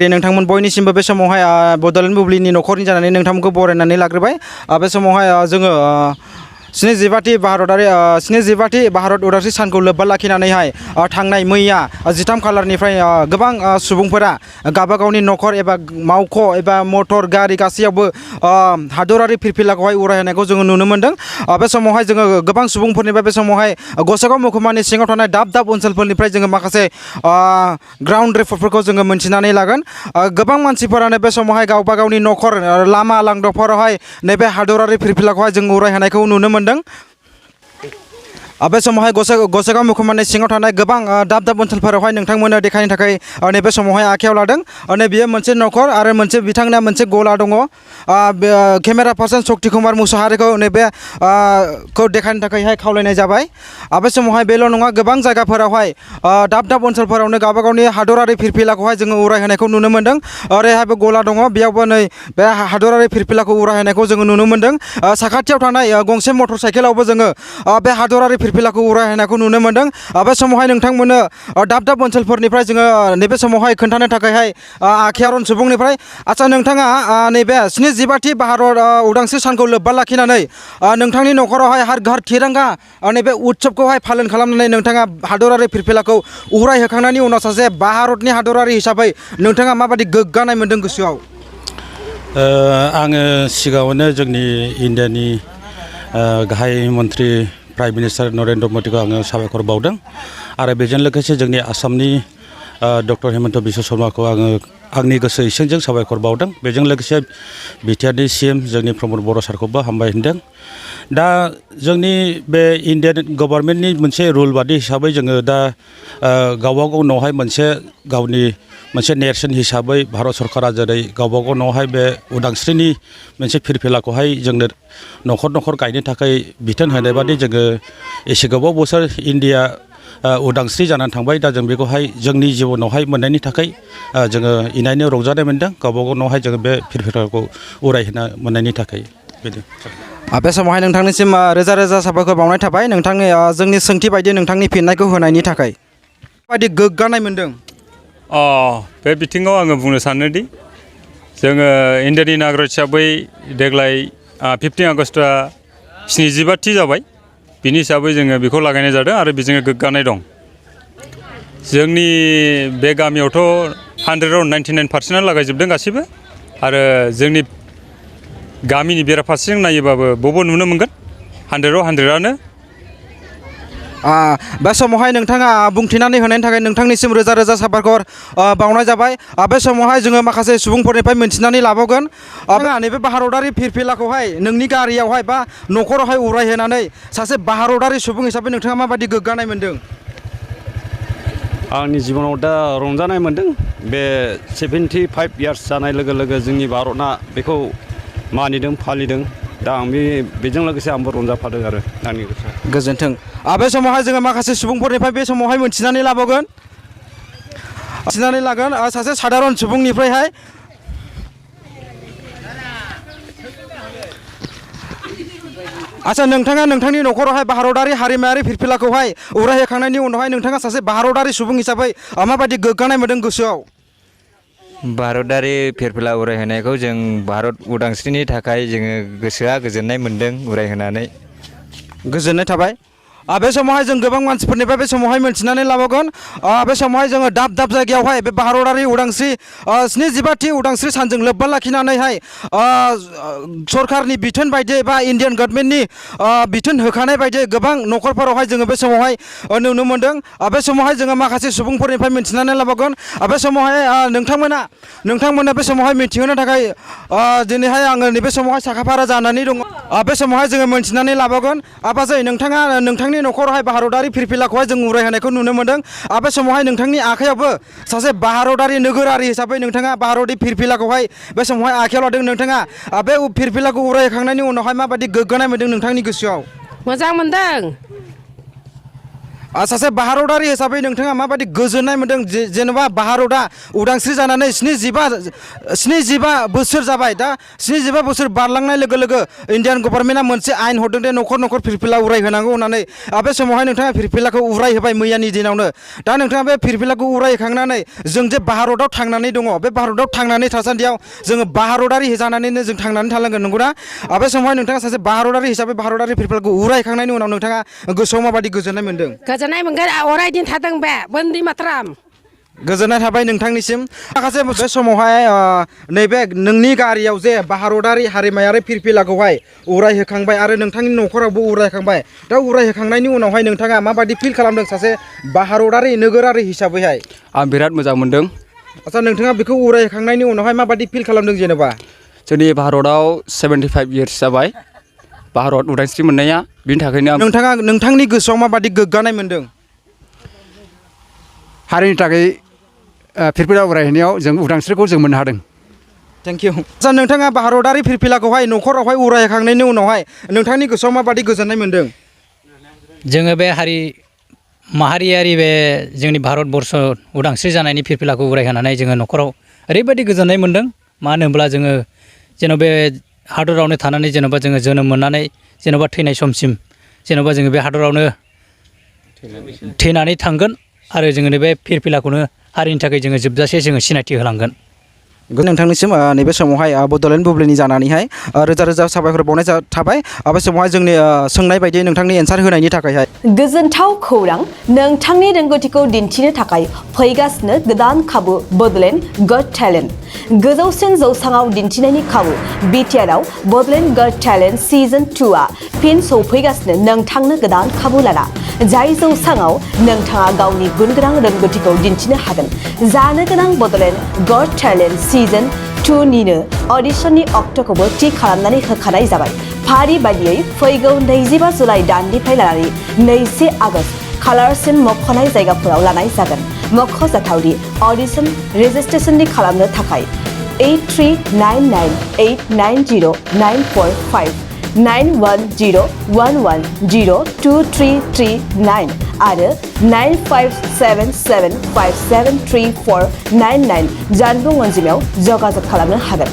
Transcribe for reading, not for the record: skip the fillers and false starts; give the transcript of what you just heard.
नोंथांमोन बयनिसिमबो बे समावहाय बड'लेण्ड बुब्लिनि नखरनि जानानै नोंथांमोनखौ बरायनानै लाग्रोबाय। बे समावहाय जोङो 72थि भारत उदांस्रि सानखौ लोब्बा लाखिनानैहाय थांनाय मैया 13 खालारनिफ्राय गोबां सुबुंफोरा गावबागावनि नखर एबा मावख' एबा मटर गारि गासैयावबो हादरारि फिरफिलाखौहाय उरायहोनायखौ जोङो नुनो मोन्दों। बे समावहाय जोङो गोबां सुबुंफोरनिफ्राय बे समावहाय गसाइगाव महकुमानि सिङाव थानाय दाब दाब ओनसोलफोरनिफ्राय जोङो माखासे ग्राउन्ड रिपर्टफोरखौ जोङो मिन्थिनानै लागोन। गोबां मानसिफोरानो बे समावहाय गावबा गावनि नखर लामा लांदफोरावहाय नैबे हादरारि फिरफिलाखौहाय जों उरायहोनायखौ नुनो मोन्दों। बे समावहाय गसाइगाव महकुमानि सिङाव थानाय गोबां दाब दाब ओनसोलफोरावहाय नोंथांमोननो देखायनो थाखाय नैबे समावहाय आखायाव लादों। बेयो मोनसे नखर आरो मोनसे बिथांना मोनसे गला दङ। केमेरा पार्सन शक्ति कुमार मुसाहारिखौ नैबे खौ देखायनो थाखायहाय खावलायनाय जाबाय। बे समावहाय बेल' नङा, गोबां जायगाफोरावहाय दाब दाब ओनसोलफोरावनो गावबा गावनि हादरारि फिरफिलाखौहाय जोङो उरायहोनायखौ नुनो मोन्दों। ओरैहायबो गला दङ, बेयावबो नै बे हादरारि फिरफिलाखौ उरायहोनायखौ जोङो नुनो मोन्दों। साखाथियाव थानाय गंसे मटर साइकेलावबो जोङो बे हादरारि फिरफिलाखौ उरायहोनायखौ नुनो मोन्दों। बे समावहाय नोंथांमोननो दाब दाब ओनसोलफोरनिफ्राय जोङो नैबे समावहाय खोन्थानो थाखायहाय आखियारन सुबुंनिफ्राय आच्चा नोंथाङा नैबे 72थि भारत उदांस्रि सानखौ लोब्बा लाखिनानै नोंथांनि नखरावहाय हार घर तिरंगा नैबे उत्सबखौहाय फालन खालामनानै नोंथाङा हादरारि फिरफिलाखौ उरायहोखांनायनि उनाव सासे भारतनि हादरारि हिसाबै नोंथाङा माबायदि गोग्गानाय मोन्दों गोसोआव? आङो सिगाङावनो जोंनि इन्डियानि गाहाय मन्त्रि प्राइम मिनिस्टार नरेन्द्र मदिखौ आङो साबायखर बावदों आरो बेजों लोगोसे जोंनि आसामनि डक्टर हेमन्त बिश्व शर्माखौ आङो आंनि गोसो इसिंजों साबायखर बावदों। बेजों लोगोसे बिटिआरनि CM जोंनि प्रमद बर' सारखौबो हामबाय होनदों। दा जोंनि बे इन्डियान गभर्नमेन्टनि मोनसे रुल बादि हिसाबै जोङो दा गावबा गाव न'आवहाय गावनि मोनसे नेरसोन हिसाबै भारत सरकारा जेरै गावबा गाव न'आवहाय बे उदांस्रिनि मोनसे फिरफिलाखौहाय जोंनो न'खर न'खर गायनो थाखाय बिथोन होनाय बादि जोङो एसे गोबाव बोसोर इन्डिया उदांस्रि जानानै थांबाय। दा जों बेखौहाय जोंनि जिबनावहाय मोननायनि थाखाय जोङो इनायनो रंजानाय मोन्दों। गावबा गाव न'आवहाय जोङो बे फिरफिलाखौ उरायहोनो मोननायनि थाखाय। बेनो। बे समावहाय नोंथांनिसिम रोजा रोजा साबायखर बावनाय थाबाय नोंथांनि जोंनि सोंथि बायदि नोंथांनि फिननायखौ होनायनि थाखाय। माबायदि गोग्गानाय मोन्दों? बे बिथिङाव आङो बुंनो सानोदि जोङो इन्डियानि नागरिक हिसाबै देग्लाय 15 आगस्टआ 75थि जाबाय। बिनि हिसाबै जोङो बेखौ लागायनाय जादों आरो बेजोंनो गोग्गानाय दं। जोंनि बे गामियावथ' 100आव 99% लागायजोबदों गासैबो आरो जोंनि गामिनि बेराफारसेजों नायोबाबो बबाव नुनो मोनगोन 100आव 100आनो। बे समावहाय नोंथाङा बुंथिनानै होनायनि थाखाय नोंथांनिसिम रोजा रोजा साबायखर बावनाय जाबाय। बे समावहाय जोङो माखासे सुबुंफोरनिफ्राय मिन्थिनानै लाबावगोन। नैबे भारतारि फिरफिलाखौहाय नोंनि गारियावहाय बा न'खरावहाय उरायहोनानै सासे भारतारि सुबुं हिसाबै नोंथाङा माबायदि गोग्गानाय मोन्दों? आंनि जिबनाव दा रंजानाय मोन्दों। बे 75 इयार्स जानाय लोगो लोगो जोंनि भारतआ बेखौ मानिदों फालिदों। दा आं बेजों लोगोसे आंबो रंजाफादों आरो आंनि गोसोआ। गोजोन्थों। बे समावहाय जोङो माखासे सुबुंफोरनिफ्राय बे समावहाय मिन्थिनानै लागोन सासे सादारन सुबुंनिफ्रायहाय। आच्चा नोंथाङा नोंथांनि न'खरावहाय भारतारि हारिमायारि फिरफिलाखौहाय उरायहोखांनायनि उनावहाय नोंथाङा सासे भारतारि सुबुं हिसाबै माबायदि गोग्गानाय मोन्दों गोसोआव? भारतारि फिरफिला उरायहोनायखौ जों भारत उदांस्रिनि थाखाय जोङो गोसोआ गोजोननाय मोन्दों उरायहोनानै। गोजोननाय थाबाय। बे समावहाय जों गोबां मानसिफोरनिफ्राय बे समावहाय मिन्थिनानै लाबावगोन। बे समावहाय जोङो दाब दाब जायगायावहाय बे भारतारि उदांस्रि 75थि उदांस्रि सानजों लोब्बा लाखिनानैहाय सरकारनि बिथोन बायदियै बा इन्डियान गभर्नमेन्टनि बिथोन होखानाय बायदियै गोबां न'खरफोरावहाय जोङो बे समावहाय नुनो मोन्दों। बे समावहाय जोङो माखासे सुबुंफोरनिफ्राय मिन्थिनानै लाबावगोन। बे समावहाय नोंथांमोना बे समावहाय मिथिहोनो थाखाय दिनैहाय आङो नैबे समावहाय साखाफारा जानानै दङ। बे समावहाय जोङो मिन्थिनानै लाबावगोन। बाजै नोंथाङा नोंथांनि न'खरावहाय भारतारि फिरफिलाखौहाय जों उरायहोनायखौ नुनो मोन्दों। बे समावहाय नोंथांनि आखायावबो सासे भारतारि नोगोरारि हिसाबै नोंथाङा भारतनि फिरफिलाखौहाय बे समावहाय आखायाव लादों। नोंथाङा बे फिरफिलाखौ उरायहोखांनायनि उनावहाय माबायदि गोग्गानाय मोन्दों नोंथांनि गोसोआव? मोजां मोन्दों। सासे भारतारि हिसाबै नोंथाङा माबायदि गोजोननाय मोन्दों जेनेबा भारतआ उदांस्रि जानानै 75 बोसोर जाबाय दा 75 बोसोर बारलांनाय लोगो लोगो इन्डियान गभर्नमेन्टआ मोनसे आयेन हरदों दे न'खर न'खर फिरफिला उरायहोनांगौ होननानै बे समावहाय नोंथाङा फिरफिलाखौ उरायहोबाय मैयानि दिनावनो दा नोंथाङा बे फिरफिलाखौ उरायहोखांनानै जों जे भारताव थांनानै दङ बे भारताव थांनानै थासान्दियाव जोङो भारतारि जानानैनो जों थांनानै थानांगोन नंगौना बे समावहाय नोंथाङा सासे भारतारि हिसाबै भारतारि फिरफिलाखौ उरायखांनायनि उनाव नोंथाङा गोसोआव माबायदि गोजोननाय मोन्दों गोजोननाय मोनगोन अराय दिन थादों बे बन्दे मातरम गोजोननाय थाबाय नोंथांनिसिम माखासे बे समावहाय नैबे नोंनि गारियाव जे भारतारि हारिमायारि फिरफिलाखौहाय उरायहोखांबाय आरो नोंथांनि न'खरावबो उरायखांबाय दा उरायहोखांनायनि उनावहाय नोंथाङा माबायदि फिल खालामदों सासे भारतारि नोगोरारि हिसाबैहाय आं बिराद मोजां मोनदों आচ্ছা नोंथाङा बेखौ उरायहोखांनायनि उनावहाय माबायदि फिल खालामदों जेनेबा जोंनि भारताव 75 इयार्स जाबाय भारत उदांस्रि मोननाया बिनि थाखायनो नोंथाङा नोंथांनि गोसोआव माबायदि गोग्गानाय मोन्दों हारिनि थाखाय फिरफिला उरायहैनायाव जों उदांस्रिखौ जों मोननो हादों थेंक इउ आচ্ছা नोंथाङा भारतारि फिरफिलाखौहाय न'खरावहाय उरायहोखांनायनि उनावहाय नोंथांनि गोसोआव माबायदि गोजोननाय मोन्दों जोङो बे माहारियारि बे जोंनि भारतबर्ष उदांस्रि जानायनि फिरफिलाखौ उरायहोनानै जोङो न'खराव ओरैबायदि गोजोननाय मोन्दों मानो होनब्ला जोङो जेन' बे हादरावनो थानानै जेन'बा जोङो जोनोम मोननानै जेन'बा थैनाय समसिम जेन'बा जोङो बे हादरावनो थैनानै थांगोन आरो जोङो नैबे फिरफिलाखौनो हारिनि थाखाय जोङो जोबजासे जोङो सिनायथि होलांगोन नोंथांनिसिम नैबे समावहाय बड'लेण्ड बुब्लिनि जानानैहाय रोजा रोजा साबायखर बावनाय थाबाय बे समावहाय जोंनि सोंनाय बायदियै नोंथांनि एन्सार होनायनि थाखायहाय गोजोनथाव खौरां नोंथांनि रोंगौथिखौ दिन्थिनो थाखाय फैगासिनो गोदान खाबु बड'लेण्ड गट टेलेन्ट गोजौसिन जौसाङाव दिन्थिनायनि खाबु बिटिआरआव बड'लेण्ड गट टेलेन्ट सिजन 2आ फिन सौफैगासिनो नोंथांनो गोदान खाबु लाना जाय जौसाङाव नोंथाङा गावनि गुनगोनां रोंगौथिखौ दिन्थिनो हागोन जानो गोनां बड'लेण्ड गट टेलेन्ट सिजन 2निनो अडिशननि अक्ट'खौबो थि खालामनानै होखानाय जाबाय फारि बायदियै फैगौ 25 जुलाइ दाननिफ्राय लानानै 2 आगस्त खालारसिम मख'नाय जायगाफोराव लानाय जागोन मख'जाथावदि अडिशन रेजिस्ट्रेशननि खालामनो थाखाय 8399890945 9101102339 आरो 9577573499 जानबुं अनजिमायाव जगाजग खालामनो हागोन।